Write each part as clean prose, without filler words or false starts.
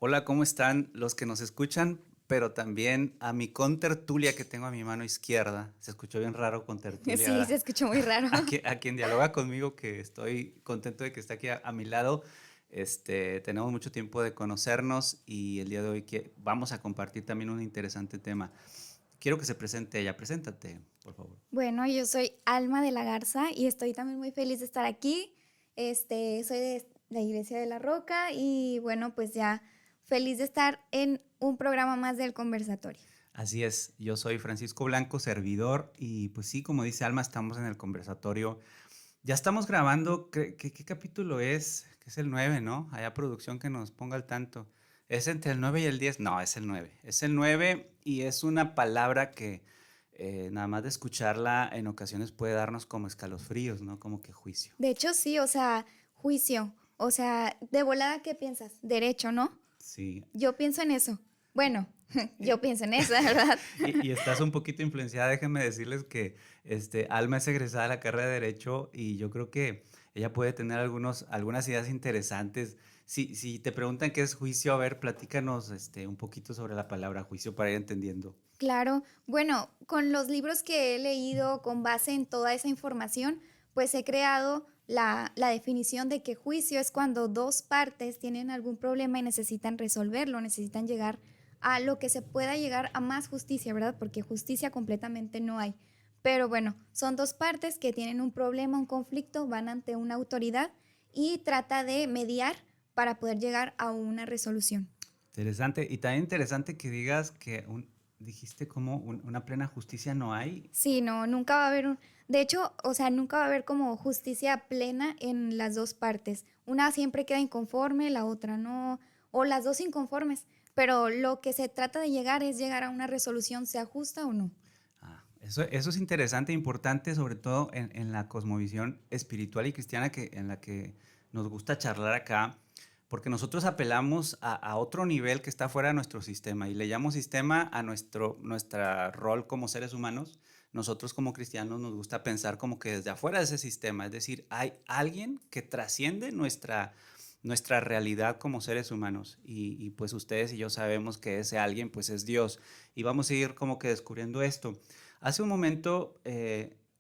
Hola, ¿cómo están los que nos escuchan? Pero también a mi contertulia que tengo a mi mano izquierda. Se escuchó bien raro contertulia, Sí, se ¿verdad? escuchó muy raro. A quien dialoga conmigo, que estoy contento de que esté aquí a mi lado. Tenemos mucho tiempo de conocernos y el día de hoy vamos a compartir también un interesante tema. Quiero que se presente ella. Preséntate, por favor. Bueno, yo soy Alma de la Garza y estoy también muy feliz de estar aquí. Soy de la Iglesia de la Roca y bueno, pues ya feliz de estar en un programa más del conversatorio. Así es, yo soy Francisco Blanco, servidor, y pues sí, como dice Alma, estamos en el conversatorio. Ya estamos grabando, ¿qué capítulo es? Que es el 9, ¿no? Haya producción que nos ponga al tanto. ¿Es entre el 9 y el 10? No, es el 9. Es el 9 y es una palabra que nada más de escucharla en ocasiones puede darnos como escalofríos, ¿no? Como que juicio. De hecho, sí, o sea, juicio. O sea, de volada, ¿qué piensas? Derecho, ¿no? Sí. Yo pienso en eso. Bueno, yo Y, pienso en eso, ¿verdad? y estás un poquito influenciada, déjenme decirles que Alma es egresada de la carrera de Derecho y yo creo que ella puede tener algunas ideas interesantes. Si te preguntan qué es juicio, a ver, platícanos un poquito sobre la palabra juicio para ir entendiendo. Claro, bueno, con los libros que he leído con base en toda esa información, pues he creado la definición de que juicio es cuando dos partes tienen algún problema y necesitan resolverlo, necesitan llegar a lo que se pueda llegar a más justicia, ¿verdad? Porque justicia completamente no hay. Pero bueno, son dos partes que tienen un problema, un conflicto, van ante una autoridad y trata de mediar para poder llegar a una resolución. Interesante. Y también interesante que digas que dijiste como una plena justicia no hay. Sí, no, nunca va a haber un... De hecho, o sea, nunca va a haber como justicia plena en las dos partes. Una siempre queda inconforme, la otra no, o las dos inconformes. Pero lo que se trata de llegar es llegar a una resolución, sea justa o no. Eso es interesante e importante, sobre todo en la cosmovisión espiritual y cristiana en la que nos gusta charlar acá, porque nosotros apelamos a otro nivel que está fuera de nuestro sistema y le llamamos sistema a nuestra rol como seres humanos. Nosotros como cristianos nos gusta pensar como que desde afuera de ese sistema, es decir, hay alguien que trasciende nuestra realidad como seres humanos y pues ustedes y yo sabemos que ese alguien pues es Dios y vamos a ir como que descubriendo esto. Hace un momento,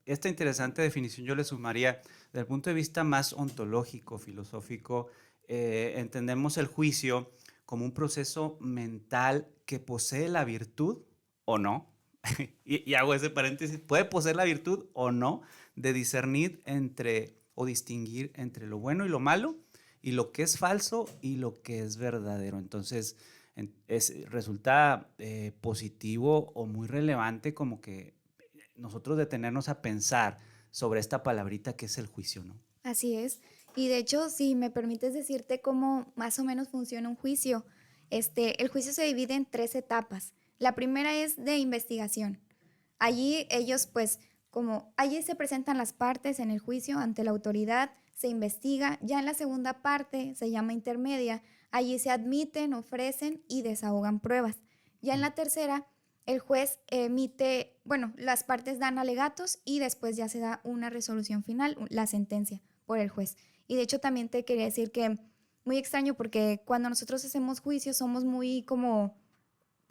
esta interesante definición yo le sumaría, desde el punto de vista más ontológico, filosófico, entendemos el juicio como un proceso mental que posee la virtud o no, y hago ese paréntesis, puede poseer la virtud o no de discernir entre o distinguir entre lo bueno y lo malo, y lo que es falso y lo que es verdadero. Entonces, resulta positivo o muy relevante como que nosotros detenernos a pensar sobre esta palabrita que es el juicio, ¿no? Así es. Y de hecho, si me permites decirte cómo más o menos funciona un juicio, el juicio se divide en tres etapas. La primera es de investigación. Allí ellos, pues, como allí se presentan las partes en el juicio ante la autoridad, se investiga. Ya en la segunda parte, se llama intermedia, allí se admiten, ofrecen y desahogan pruebas. Ya en la tercera, el juez emite, bueno, las partes dan alegatos y después ya se da una resolución final, la sentencia por el juez. Y de hecho también te quería decir que muy extraño porque cuando nosotros hacemos juicios somos muy como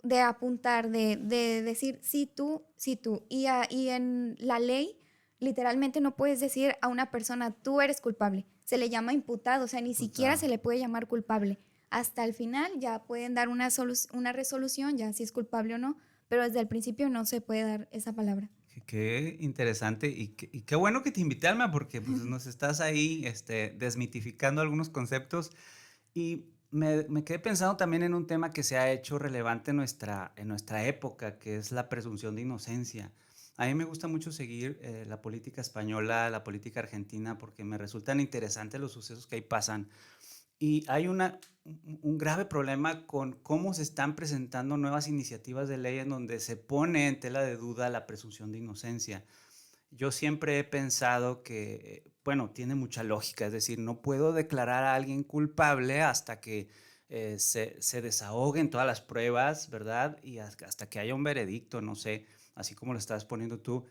de apuntar, de decir sí tú, sí tú. Y en la ley literalmente no puedes decir a una persona tú eres culpable. Se le llama imputado, o sea, ni siquiera Imputado. se le puede llamar culpable. Hasta el final ya pueden dar una resolución, ya si es culpable o no, pero desde el principio no se puede dar esa palabra. Qué interesante y qué bueno que te invité, Alma, porque pues, nos estás ahí desmitificando algunos conceptos. Y me quedé pensando también en un tema que se ha hecho relevante en nuestra época, que es la presunción de inocencia. A mí me gusta mucho seguir la política española, la política argentina, porque me resultan interesantes los sucesos que ahí pasan. Y hay un grave problema con cómo se están presentando nuevas iniciativas de ley en donde se pone en tela de duda la presunción de inocencia. Yo siempre he pensado que, bueno, tiene mucha lógica, es decir, no puedo declarar a alguien culpable hasta que se desahoguen todas las pruebas, ¿verdad? Y hasta que haya un veredicto, no sé, así como lo estás poniendo tú,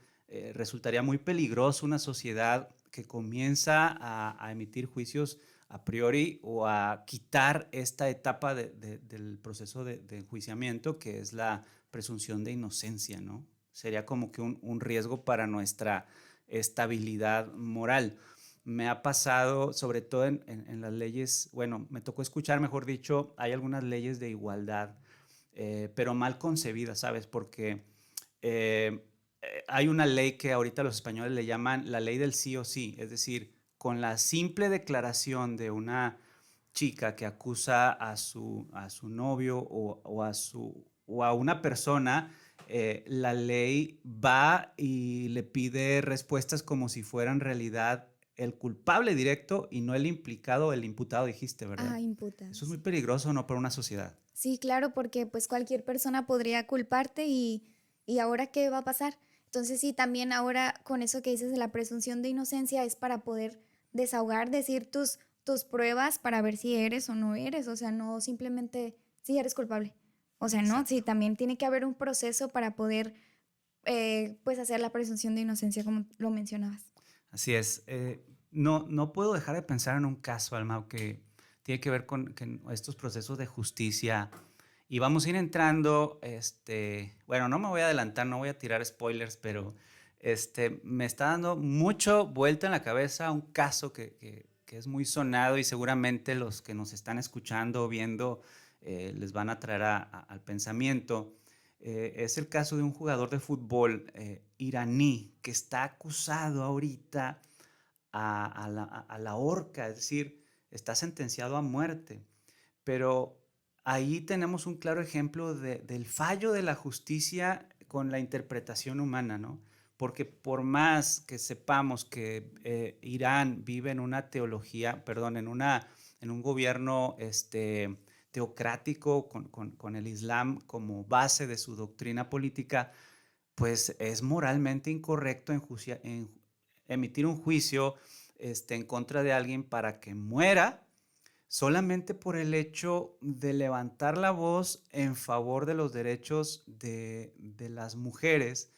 resultaría muy peligroso una sociedad que comienza a emitir juicios a priori o a quitar esta etapa del proceso de enjuiciamiento, que es la presunción de inocencia, ¿no? Sería como que un riesgo para nuestra estabilidad moral. Me ha pasado, sobre todo en las leyes, bueno, me tocó escuchar, mejor dicho, hay algunas leyes de igualdad, pero mal concebidas, ¿sabes? Porque eh, hay una ley que ahorita los españoles le llaman la ley del sí o sí, es decir, con la simple declaración de una chica que acusa a su novio o a una persona, la ley va y le pide respuestas como si fuera en realidad el culpable directo y no el implicado, el imputado, dijiste, ¿verdad? Imputado, Eso es muy sí. peligroso, ¿no? Para una sociedad. Sí, claro, porque pues cualquier persona podría culparte y ahora qué va a pasar. Entonces sí, también ahora con eso que dices de la presunción de inocencia es para poder desahogar, decir tus pruebas para ver si eres o no eres, o sea, no simplemente si eres culpable. O sea, no, sí, Exacto. también tiene que haber un proceso para poder pues hacer la presunción de inocencia como lo mencionabas. Así es. No puedo dejar de pensar en un caso, Alma, que tiene que ver con estos procesos de justicia. Y vamos a ir entrando, bueno, no me voy a adelantar, no voy a tirar spoilers, pero me está dando mucho vuelta en la cabeza un caso que es muy sonado y seguramente los que nos están escuchando o viendo les van a traer al pensamiento. Es el caso de un jugador de fútbol iraní que está acusado ahorita a la horca, es decir, está sentenciado a muerte. Pero ahí tenemos un claro ejemplo del fallo de la justicia con la interpretación humana, ¿no? Porque por más que sepamos que Irán vive en una teología, perdón, en un gobierno teocrático con el Islam como base de su doctrina política, pues es moralmente incorrecto emitir un juicio en contra de alguien para que muera solamente por el hecho de levantar la voz en favor de los derechos de las mujeres.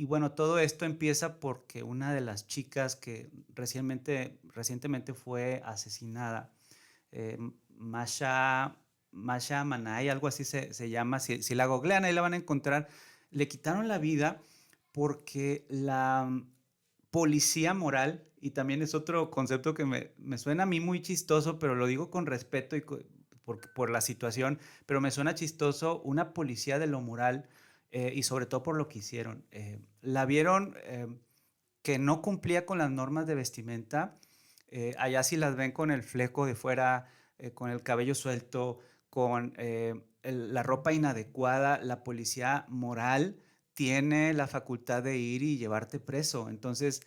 Bueno, todo esto empieza porque una de las chicas que recientemente fue asesinada, eh, Masha, Masha Manay, algo así se llama, si la googlean ahí la van a encontrar, le quitaron la vida porque la policía moral, y también es otro concepto que me suena a mí muy chistoso, pero lo digo con respeto por la situación, pero me suena chistoso una policía de lo moral y sobre todo por lo que hicieron. La vieron que no cumplía con las normas de vestimenta, allá sí las ven con el fleco de fuera, con el cabello suelto, con la ropa inadecuada, la policía moral tiene la facultad de ir y llevarte preso. Entonces,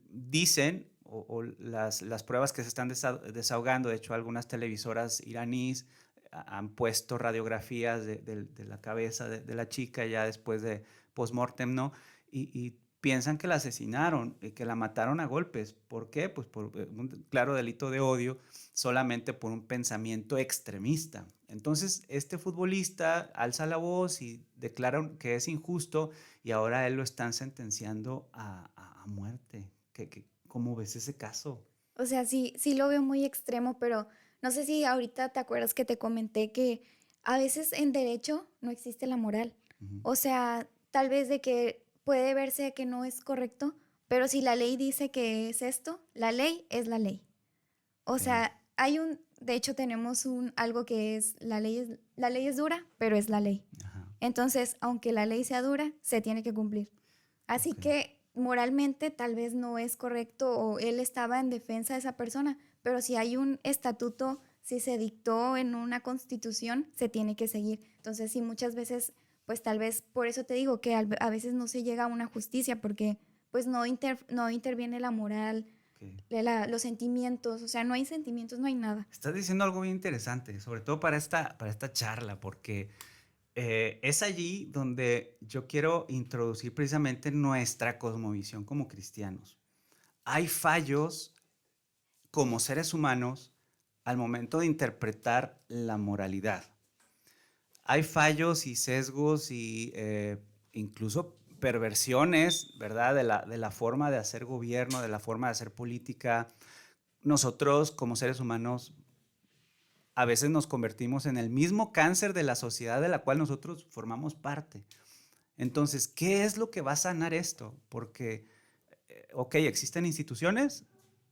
dicen, o las pruebas que se están desahogando, de hecho algunas televisoras iraníes han puesto radiografías de la cabeza de la chica ya después de post-mortem, ¿no? Y piensan que la asesinaron y que la mataron a golpes. ¿Por qué? Pues por un claro delito de odio, solamente por un pensamiento extremista. Entonces, este futbolista alza la voz y declara que es injusto y ahora él lo están sentenciando a muerte. ¿Cómo ves ese caso? O sea, sí, sí lo veo muy extremo, pero no sé si ahorita te acuerdas que te comenté que a veces en derecho no existe la moral. Ujú. O sea, tal vez de que puede verse que no es correcto, pero si la ley dice que es esto, la ley es la ley. O Ok. sea, de hecho tenemos algo que es, la ley es dura, pero es la ley. Ajá. Entonces, aunque la ley sea dura, se tiene que cumplir. Así Ok. que moralmente tal vez no es correcto o él estaba en defensa de esa persona, pero si hay un estatuto, si se dictó en una constitución, se tiene que seguir. Entonces, sí, muchas veces, pues tal vez por eso te digo que a veces no se llega a una justicia porque pues no interviene la moral, Ok. los sentimientos, o sea, no hay sentimientos, no hay nada. Estás diciendo algo muy interesante, sobre todo para esta charla, porque es allí donde yo quiero introducir precisamente nuestra cosmovisión como cristianos. Hay fallos como seres humanos al momento de interpretar la moralidad. Hay fallos y sesgos y incluso perversiones, ¿verdad? De la forma de hacer gobierno, de la forma de hacer política, nosotros como seres humanos a veces nos convertimos en el mismo cáncer de la sociedad de la cual nosotros formamos parte. Entonces, ¿qué es lo que va a sanar esto? Porque, ok, existen instituciones,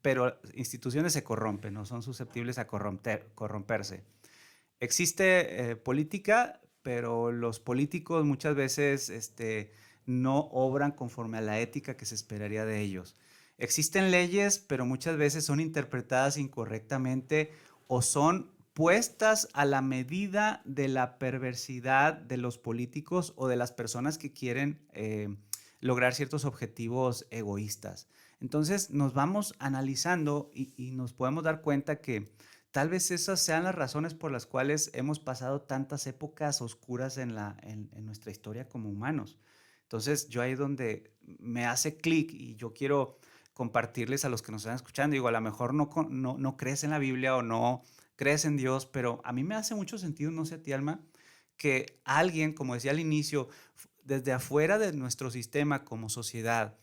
pero instituciones se corrompen, no son susceptibles a corromperse. Existe política, pero los políticos muchas veces no obran conforme a la ética que se esperaría de ellos. Existen leyes, pero muchas veces son interpretadas incorrectamente o son puestas a la medida de la perversidad de los políticos o de las personas que quieren lograr ciertos objetivos egoístas. Entonces nos vamos analizando y nos podemos dar cuenta que tal vez esas sean las razones por las cuales hemos pasado tantas épocas oscuras en nuestra historia como humanos. Entonces, yo ahí es donde me hace clic y yo quiero compartirles a los que nos están escuchando. Digo, a lo mejor no crees en la Biblia o no crees en Dios, pero a mí me hace mucho sentido, no sé a ti, Alma, que alguien, como decía al inicio, desde afuera de nuestro sistema como sociedad,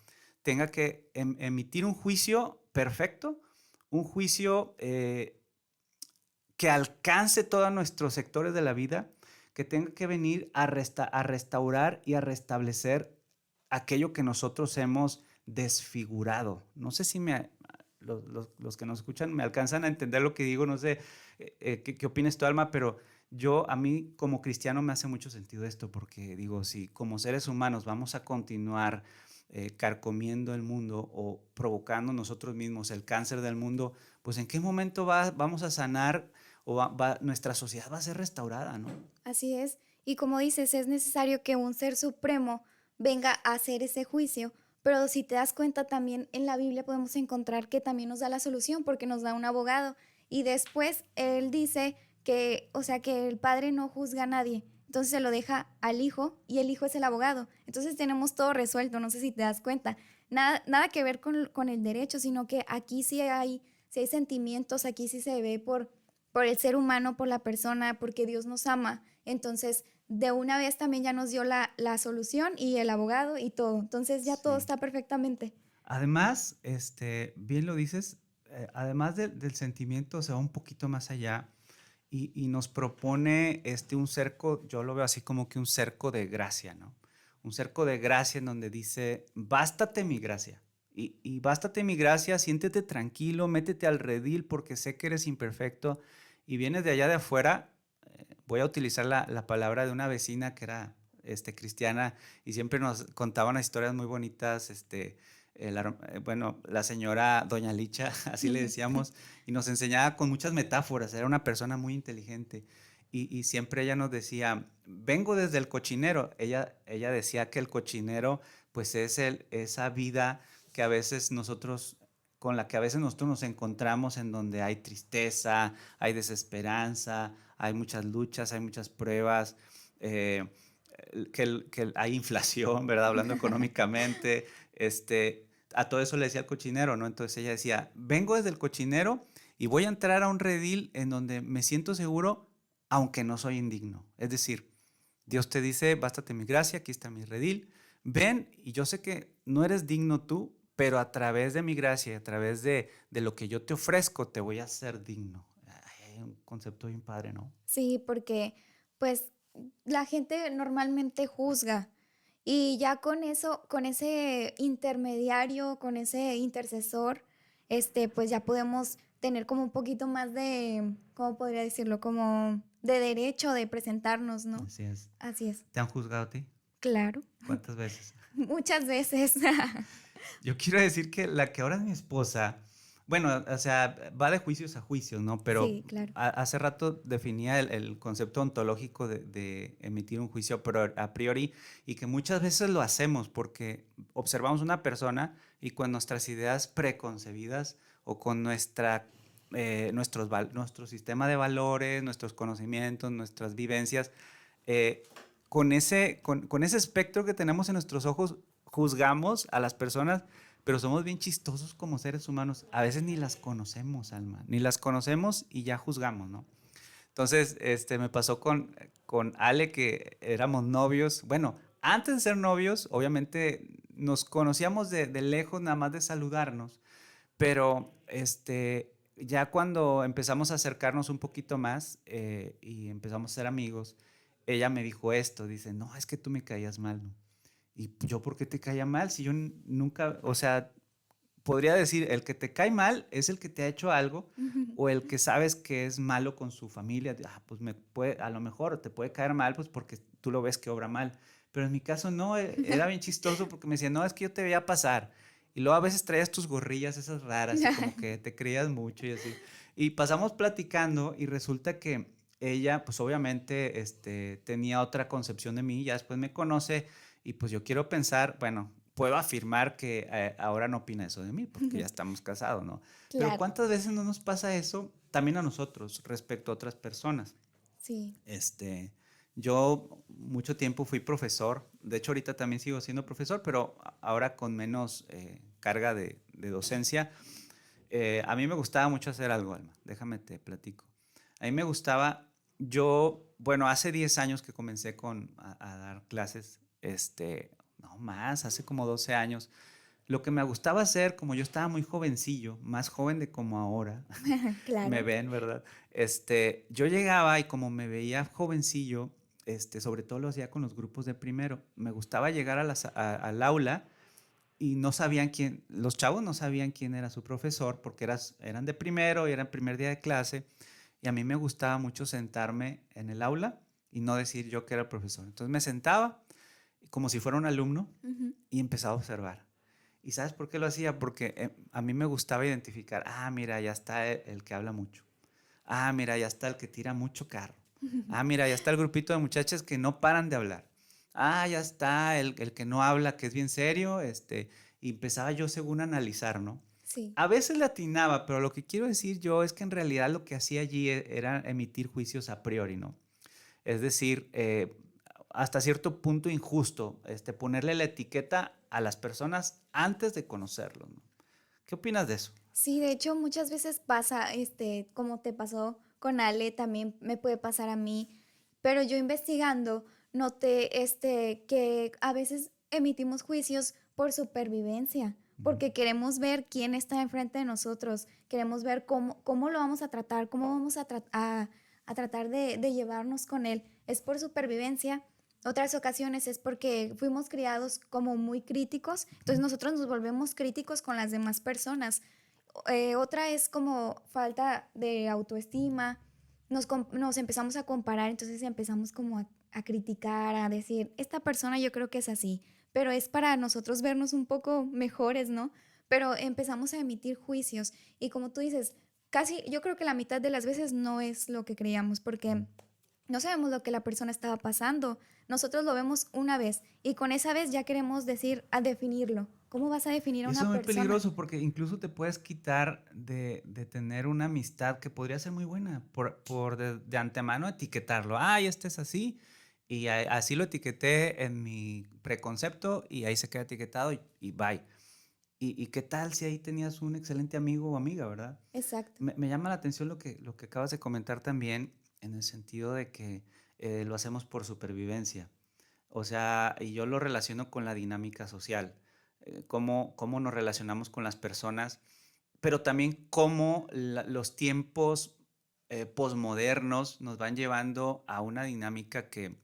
tenga que emitir un juicio perfecto, un juicio que alcance todos nuestros sectores de la vida, que tenga que venir a restaurar y a restablecer aquello que nosotros hemos desfigurado. No sé si los que nos escuchan me alcanzan a entender lo que digo, no sé qué opinas tú, Alma, pero a mí como cristiano me hace mucho sentido esto, porque digo, si como seres humanos vamos a continuar carcomiendo el mundo o provocando nosotros mismos el cáncer del mundo, pues ¿en qué momento vamos a sanar o nuestra sociedad va a ser restaurada, ¿no? Así es. Y como dices, es necesario que un ser supremo venga a hacer ese juicio. Pero si te das cuenta, también en la Biblia podemos encontrar que también nos da la solución porque nos da un abogado. Y después él dice que, o sea, que el padre no juzga a nadie. Entonces se lo deja al hijo y el hijo es el abogado. Entonces tenemos todo resuelto, no sé si te das cuenta. Nada que ver con el derecho, sino que aquí sí hay sentimientos, aquí sí se ve por el ser humano, por la persona, porque Dios nos ama. Entonces, de una vez también ya nos dio la solución y el abogado y todo. Entonces ya todo Sí. está perfectamente. Además, bien lo dices, además del sentimiento se va un poquito más allá y nos propone un cerco, yo lo veo así como que un cerco de gracia, ¿no? Un cerco de gracia en donde dice, bástate mi gracia. Y bástate mi gracia, siéntete tranquilo, métete al redil porque sé que eres imperfecto y vienes de allá de afuera. Voy a utilizar la palabra de una vecina que era cristiana y siempre nos contaba unas historias muy bonitas, bueno, la señora Doña Licha, así le decíamos, y nos enseñaba con muchas metáforas, era una persona muy inteligente y siempre ella nos decía, vengo desde el cochinero, ella decía que el cochinero pues es esa vida que a veces con la que a veces nosotros nos encontramos en donde hay tristeza, hay desesperanza, hay muchas luchas, hay muchas pruebas, eh, que hay inflación, ¿verdad? Hablando económicamente, a todo eso le decía el cochinero, ¿no? Entonces ella decía, vengo desde el cochinero y voy a entrar a un redil en donde me siento seguro, aunque no soy indigno. Es decir, Dios te dice, bástate mi gracia, aquí está mi redil, ven y yo sé que no eres digno tú, pero a través de mi gracia, a través de lo que yo te ofrezco, te voy a hacer digno. Ay, un concepto bien padre, ¿no? Sí, porque pues la gente normalmente juzga y ya con eso, con ese intermediario, con ese intercesor, pues ya podemos tener como un poquito más de, ¿cómo podría decirlo? Como de derecho de presentarnos, ¿no? Así es. Así es. ¿Te han juzgado a ti? Claro, ¿Cuántas veces? muchas veces. Yo quiero decir que la que ahora es mi esposa, bueno, o sea, va de juicios a juicios, ¿no? Pero Sí, claro. hace rato definía el concepto ontológico de emitir un juicio a priori y que muchas veces lo hacemos porque observamos una persona y con nuestras ideas preconcebidas o con nuestro sistema de valores, nuestros conocimientos, nuestras vivencias, eh, con ese espectro que tenemos en nuestros ojos, juzgamos a las personas, pero somos bien chistosos como seres humanos. A veces ni las conocemos, Alma, ni las conocemos y ya juzgamos, ¿no? Entonces, me pasó con Ale que éramos novios. Bueno, antes de ser novios, obviamente nos conocíamos de lejos, nada más de saludarnos, pero ya cuando empezamos a acercarnos un poquito más y empezamos a ser amigos, ella me dijo esto, dice, no, es que tú me caías mal, ¿no? Y yo, ¿por qué te caía mal? Si yo nunca, o sea, podría decir, el que te cae mal es el que te ha hecho algo o el que sabes que es malo con su familia. Pues a lo mejor te puede caer mal pues porque tú lo ves que obra mal. Pero en mi caso no, era bien chistoso porque me decía, no, es que yo te veía pasar. Y luego a veces traías tus gorrillas esas raras y como que te creías mucho y así. Y pasamos platicando y resulta que ella, pues obviamente, tenía otra concepción de mí, ya después me conoce y pues yo quiero pensar, bueno, puedo afirmar que ahora no opina eso de mí, porque ya estamos casados, ¿no? Pero Claro, ¿cuántas veces no nos pasa eso también a nosotros respecto a otras personas? sí. Yo mucho tiempo fui profesor, de hecho ahorita también sigo siendo profesor, pero ahora con menos carga de docencia. A mí me gustaba mucho hacer algo, Alma, déjame te platico. A mí me gustaba, bueno, hace 10 años que comencé a dar clases, no más, hace como 12 años. Lo que me gustaba hacer, como yo estaba muy jovencillo, más joven de como ahora, me Claro. ven, ¿verdad? Yo llegaba y como me veía jovencillo, sobre todo lo hacía con los grupos de primero, me gustaba llegar al aula y no sabían quién, los chavos no sabían quién era su profesor porque eran de primero y era el primer día de clase y a mí me gustaba mucho sentarme en el aula y no decir yo que era el profesor. Entonces me sentaba como si fuera un alumno Ujú. y empezaba a observar. ¿Y sabes por qué lo hacía? Porque a mí me gustaba identificar, mira, ya está el que habla mucho. Mira, ya está el que tira mucho carro. Mira, ya está el grupito de muchachas que no paran de hablar. Ya está el que no habla, que es bien serio. Y empezaba yo según a analizar, ¿no? Sí. A veces le atinaba, pero lo que quiero decir yo es que en realidad lo que hacía allí era emitir juicios a priori, ¿no? Es decir, hasta cierto punto injusto, ponerle la etiqueta a las personas antes de conocerlos, ¿no? ¿Qué opinas de eso? Sí, de hecho, muchas veces pasa, como te pasó con Ale, también me puede pasar a mí, pero yo investigando noté, que a veces emitimos juicios por supervivencia, Ujú. porque queremos ver quién está enfrente de nosotros, queremos ver cómo lo vamos a tratar, cómo vamos a tratar de llevarnos con él. Es por supervivencia. Otras ocasiones es porque fuimos criados como muy críticos, entonces nosotros nos volvemos críticos con las demás personas. Otra es como falta de autoestima, nos empezamos a comparar, entonces empezamos como a criticar, a decir, esta persona yo creo que es así, pero es para nosotros vernos un poco mejores, ¿no? Pero empezamos a emitir juicios y como tú dices, casi yo creo que la mitad de las veces no es lo que creíamos porque no sabemos lo que la persona estaba pasando. Nosotros lo vemos una vez y con esa vez ya queremos decir, a definirlo. ¿Cómo vas a definir a Y eso es una muy persona? peligroso porque incluso te puedes quitar de tener una amistad que podría ser muy buena por de antemano etiquetarlo. Este es así y así lo etiqueté en mi preconcepto y ahí se queda etiquetado y bye. ¿Y qué tal si ahí tenías un excelente amigo o amiga, verdad? Exacto. Me llama la atención lo que acabas de comentar también en el sentido de que lo hacemos por supervivencia. O sea, y yo lo relaciono con la dinámica social, cómo nos relacionamos con las personas, pero también cómo los tiempos posmodernos nos van llevando a una dinámica que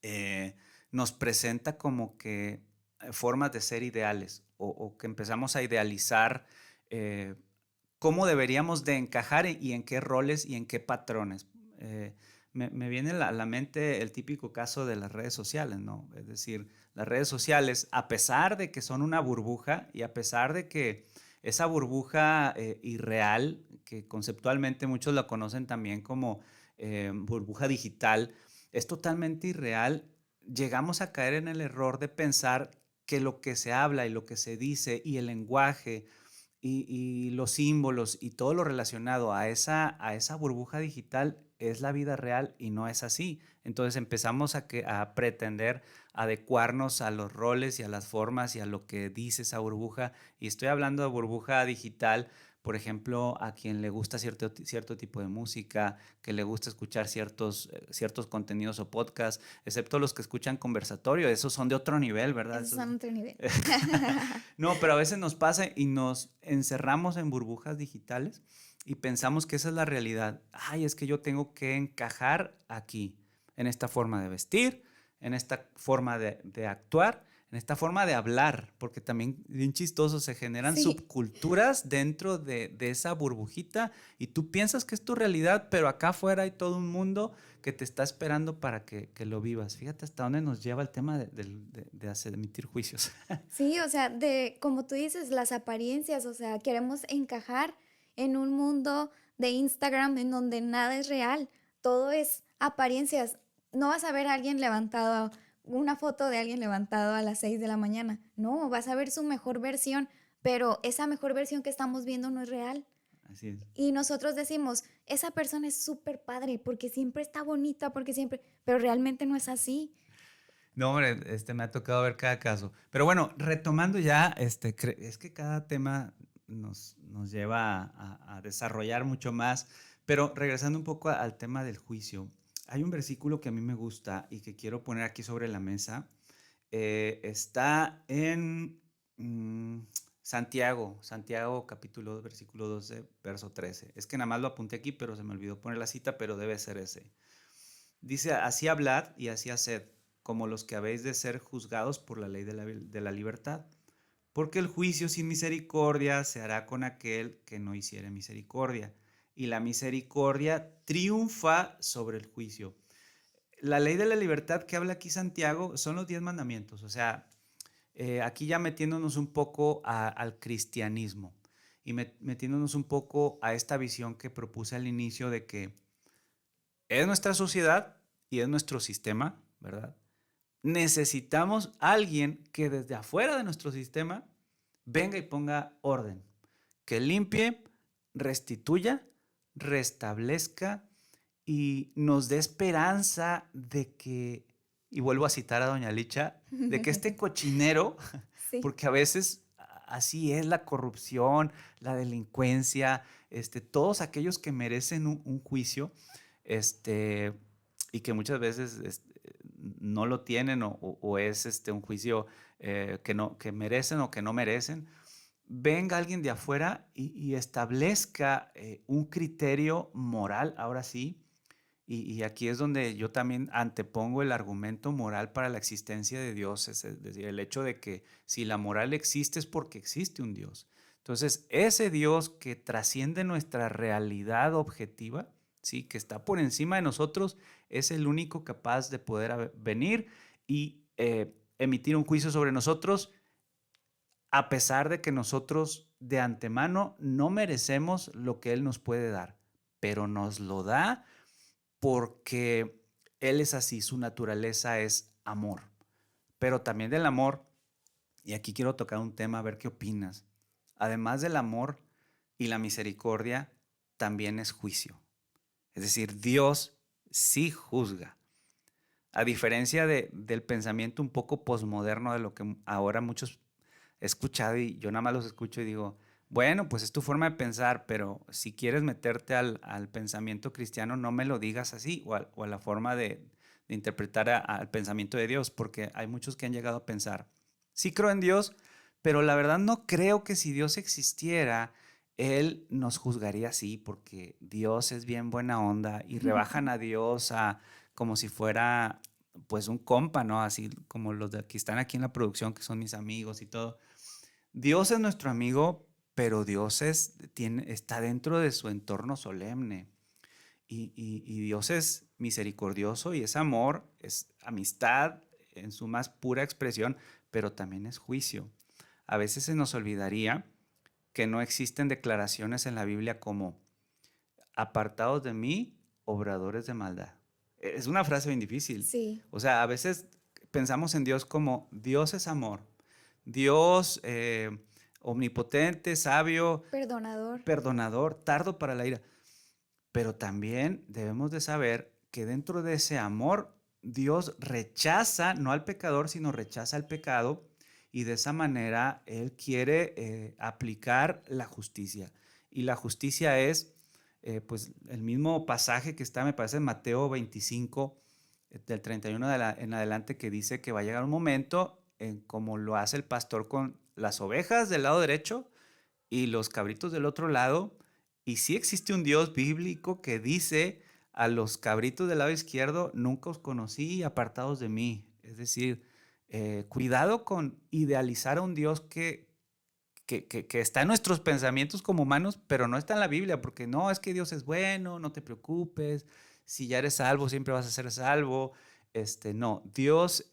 eh, nos presenta como que formas de ser ideales o que empezamos a idealizar eh, cómo deberíamos de encajar y en qué roles y en qué patrones. Me viene a la mente el típico caso de las redes sociales, ¿no? Es decir, las redes sociales, a pesar de que son una burbuja y a pesar de que esa burbuja irreal, que conceptualmente muchos la conocen también como burbuja digital, es totalmente irreal, llegamos a caer en el error de pensar que lo que se habla y lo que se dice y el lenguaje y los símbolos y todo lo relacionado a esa burbuja digital es la vida real y no es así. Entonces empezamos a pretender adecuarnos a los roles y a las formas y a lo que dice esa burbuja. Y estoy hablando de burbuja digital por ejemplo, a quien le gusta cierto tipo de música, que le gusta escuchar ciertos contenidos o podcasts, excepto los que escuchan conversatorio, esos son de otro nivel, ¿verdad? Esos son otro nivel. No, pero a veces nos pasa y nos encerramos en burbujas digitales y pensamos que esa es la realidad. Ay, es que yo tengo que encajar aquí, en esta forma de vestir, en esta forma de actuar, en esta forma de hablar, porque también bien chistoso se generan Sí, subculturas dentro de esa burbujita y tú piensas que es tu realidad, pero acá afuera hay todo un mundo que te está esperando para que lo vivas. Fíjate hasta dónde nos lleva el tema de emitir juicios. sí, o sea, como tú dices, las apariencias, o sea, queremos encajar en un mundo de Instagram en donde nada es real, todo es apariencias. No vas a ver a alguien levantado, una foto de alguien levantado a las 6 de la mañana, no, vas a ver su mejor versión, pero esa mejor versión que estamos viendo no es real. Así es. Y nosotros decimos, esa persona es súper padre porque siempre está bonita, porque siempre, pero realmente no es así. No, hombre, me ha tocado ver cada caso. Pero bueno, retomando ya, es que cada tema nos lleva a desarrollar mucho más. Pero regresando un poco al tema del juicio, hay un versículo que a mí me gusta y que quiero poner aquí sobre la mesa. Está en Santiago capítulo 2, versículo 12, verso 13. Es que nada más lo apunté aquí, pero se me olvidó poner la cita, pero debe ser ese. Dice, así hablad y así haced, como los que habéis de ser juzgados por la ley de la libertad. Porque el juicio sin misericordia se hará con aquel que no hiciere misericordia. Y la misericordia triunfa sobre el juicio. La ley de la libertad que habla aquí Santiago son los 10 mandamientos. O sea, aquí ya metiéndonos un poco al cristianismo y metiéndonos un poco a esta visión que propuse al inicio de que es nuestra sociedad y es nuestro sistema, ¿verdad? Necesitamos a alguien que desde afuera de nuestro sistema venga y ponga orden, que limpie, restituya, restablezca y nos dé esperanza de que, y vuelvo a citar a doña Licha, de que este cochinero, Sí. porque a veces así es la corrupción, la delincuencia, todos aquellos que merecen un juicio, este, y que muchas veces no lo tienen o es un juicio que merecen o que no merecen, venga alguien de afuera y establezca un criterio moral, ahora sí, y aquí es donde yo también antepongo el argumento moral para la existencia de Dios, es decir, el hecho de que si la moral existe es porque existe un Dios. Entonces, ese Dios que trasciende nuestra realidad objetiva, ¿sí? Que está por encima de nosotros, es el único capaz de poder venir y emitir un juicio sobre nosotros, a pesar de que nosotros de antemano no merecemos lo que Él nos puede dar, pero nos lo da porque Él es así, su naturaleza es amor. Pero también del amor, y aquí quiero tocar un tema, a ver qué opinas. Además del amor y la misericordia, también es juicio. Es decir, Dios sí juzga. A diferencia del pensamiento un poco posmoderno de lo que ahora muchos he escuchado y yo nada más los escucho y digo, bueno, pues es tu forma de pensar, pero si quieres meterte al pensamiento cristiano, no me lo digas así o a la forma de interpretar al pensamiento de Dios, porque hay muchos que han llegado a pensar, sí creo en Dios, pero la verdad no creo que si Dios existiera, Él nos juzgaría así, porque Dios es bien buena onda y rebajan a Dios como si fuera pues un compa, ¿no? Así como los de que están aquí en la producción, que son mis amigos y todo. Dios es nuestro amigo, pero Dios está dentro de su entorno solemne. Y Dios es misericordioso y es amor, es amistad en su más pura expresión, pero también es juicio. A veces se nos olvidaría que no existen declaraciones en la Biblia como apartados de mí, obradores de maldad. Es una frase bien difícil. Sí, O sea, a veces pensamos en Dios como Dios es amor, Dios omnipotente, sabio, perdonador. perdonador, tardo para la ira. Pero también debemos de saber que dentro de ese amor, Dios rechaza, no al pecador, sino rechaza el pecado y de esa manera Él quiere aplicar la justicia. y la justicia es, pues, el mismo pasaje que está, me parece, en Mateo 25, del 31 en adelante, que dice que va a llegar un momento, como lo hace el pastor con las ovejas del lado derecho y los cabritos del otro lado, y sí existe un Dios bíblico que dice a los cabritos del lado izquierdo: nunca os conocí, apartados de mí. Es decir, cuidado con idealizar a un Dios que está en nuestros pensamientos como humanos, pero no está en la Biblia, porque no, es que Dios es bueno, no te preocupes, si ya eres salvo, siempre vas a ser salvo. No, Dios,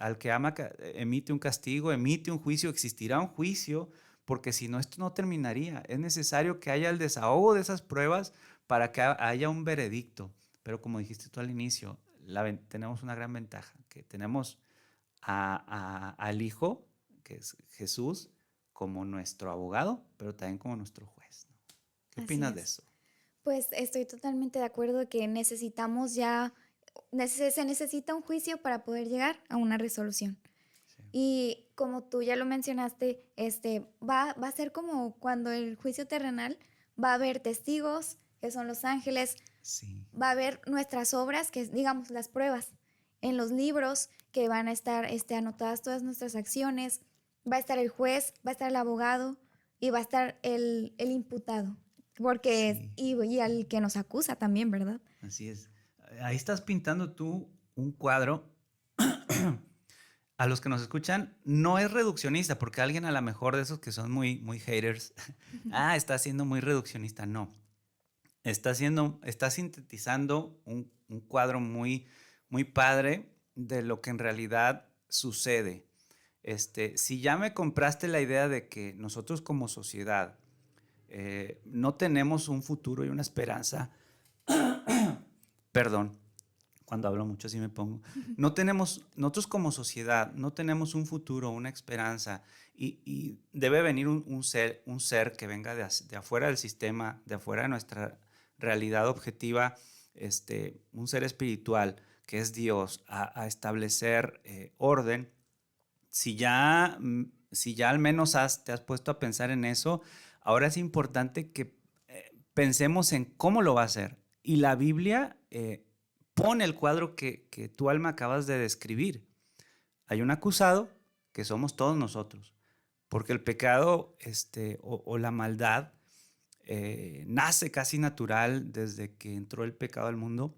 al que ama, emite un castigo, emite un juicio, existirá un juicio, porque si no, esto no terminaría. Es necesario que haya el desahogo de esas pruebas para que haya un veredicto. Pero como dijiste tú al inicio, tenemos una gran ventaja, que tenemos al Hijo, que es Jesús, como nuestro abogado, pero también como nuestro juez, ¿no? ¿Qué Así opinas de es. eso? Pues estoy totalmente de acuerdo que necesitamos ya, se necesita un juicio para poder llegar a una resolución. Sí. Y como tú ya lo mencionaste, va a ser como cuando el juicio terrenal va a haber testigos, que son los ángeles, Sí. va a haber nuestras obras, que es, digamos, las pruebas, en los libros, que van a estar anotadas todas nuestras acciones, va a estar el juez, va a estar el abogado y va a estar el imputado, porque Sí, y al que nos acusa también, ¿verdad? así es. Ahí estás pintando tú un cuadro. A los que nos escuchan, no es reduccionista, porque alguien a lo mejor de esos que son muy, muy haters, está siendo muy reduccionista. No, está sintetizando un cuadro muy, muy padre de lo que en realidad sucede. Si ya me compraste la idea de que nosotros como sociedad no tenemos un futuro y una esperanza, perdón, cuando hablo mucho así me pongo, nosotros como sociedad no tenemos un futuro, una esperanza, y debe venir un ser que venga de afuera del sistema, de afuera de nuestra realidad objetiva, un ser espiritual que es Dios, a establecer orden. Si ya al menos te has puesto a pensar en eso, ahora es importante que pensemos en cómo lo va a hacer. Y la Biblia pone el cuadro que tu alma acabas de describir. Hay un acusado que somos todos nosotros, porque el pecado o la maldad nace casi natural desde que entró el pecado al mundo.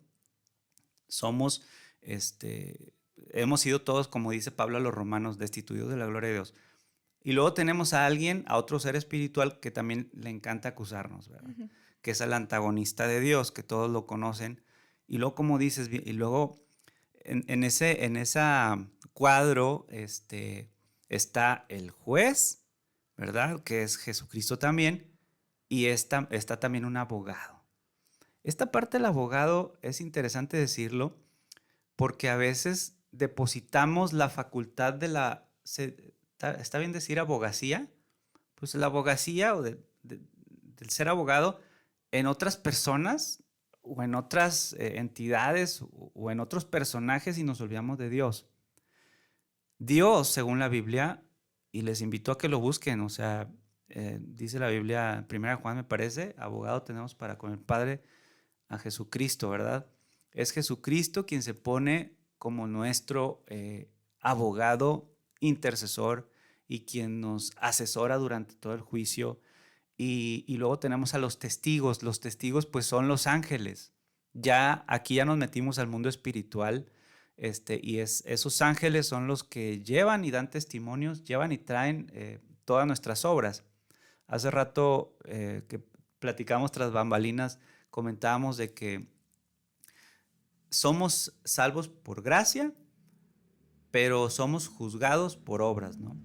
Somos, hemos sido todos, como dice Pablo a los romanos, destituidos de la gloria de Dios. Y luego tenemos a alguien, a otro ser espiritual que también le encanta acusarnos, ¿verdad? Ujú. Que es el antagonista de Dios, que todos lo conocen. Y luego, como dices, y luego en ese cuadro está el juez, ¿verdad? Que es Jesucristo también, y está también un abogado. Esta parte del abogado es interesante decirlo porque a veces depositamos la facultad de ¿está bien decir abogacía? Pues la abogacía del ser abogado en otras personas o en otras entidades o en otros personajes, y nos olvidamos de Dios. Dios, según la Biblia, y les invito a que lo busquen, o sea, dice la Biblia, 1 Juan me parece, abogado tenemos para con el Padre, a Jesucristo, ¿verdad? Es Jesucristo quien se pone como nuestro abogado intercesor y quien nos asesora durante todo el juicio. Y luego tenemos a los testigos. Los testigos pues son los ángeles. Ya aquí ya nos metimos al mundo espiritual, esos ángeles son los que llevan y dan testimonios, llevan y traen todas nuestras obras. Hace rato que platicamos tras bambalinas, comentábamos de que somos salvos por gracia, pero somos juzgados por obras, ¿no?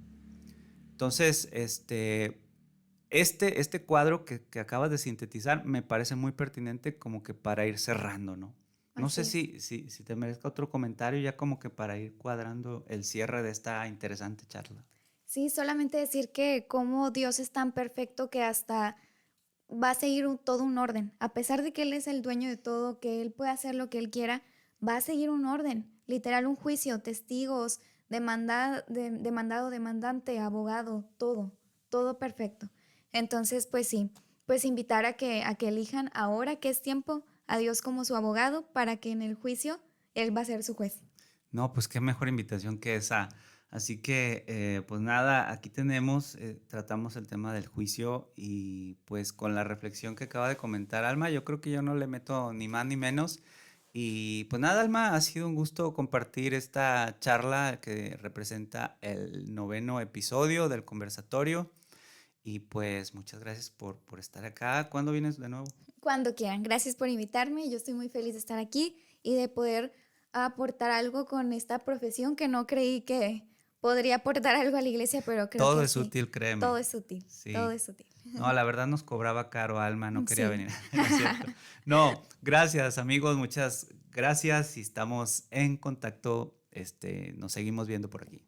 Entonces, este cuadro que acabas de sintetizar me parece muy pertinente como que para ir cerrando, ¿no? No sé Así es. si te merezca otro comentario ya como que para ir cuadrando el cierre de esta interesante charla. Sí, solamente decir que como Dios es tan perfecto que hasta va a seguir todo un orden. A pesar de que Él es el dueño de todo, que Él puede hacer lo que Él quiera, va a seguir un orden. Literal, un juicio, testigos, demandado, demandante, abogado, todo, todo perfecto. Entonces, pues sí, pues invitar a que elijan ahora que es tiempo a Dios como su abogado para que en el juicio Él va a ser su juez. No, pues qué mejor invitación que esa. Así que, pues nada, aquí tenemos, tratamos el tema del juicio y pues con la reflexión que acaba de comentar Alma, yo creo que yo no le meto ni más ni menos. Y pues nada, Alma, ha sido un gusto compartir esta charla que representa el 9º episodio del conversatorio. Y pues muchas gracias por estar acá. ¿Cuándo vienes de nuevo? Cuando quieran. Gracias por invitarme. Yo estoy muy feliz de estar aquí y de poder aportar algo con esta profesión que no creí que podría aportar algo a la iglesia, pero creo Todo que es sí. útil, Todo créeme. es útil, todo Sí. es útil. No, la verdad nos cobraba caro, Alma, no quería Sí. venir. No es cierto. No, gracias, amigos, muchas gracias y estamos en contacto. Nos seguimos viendo por aquí.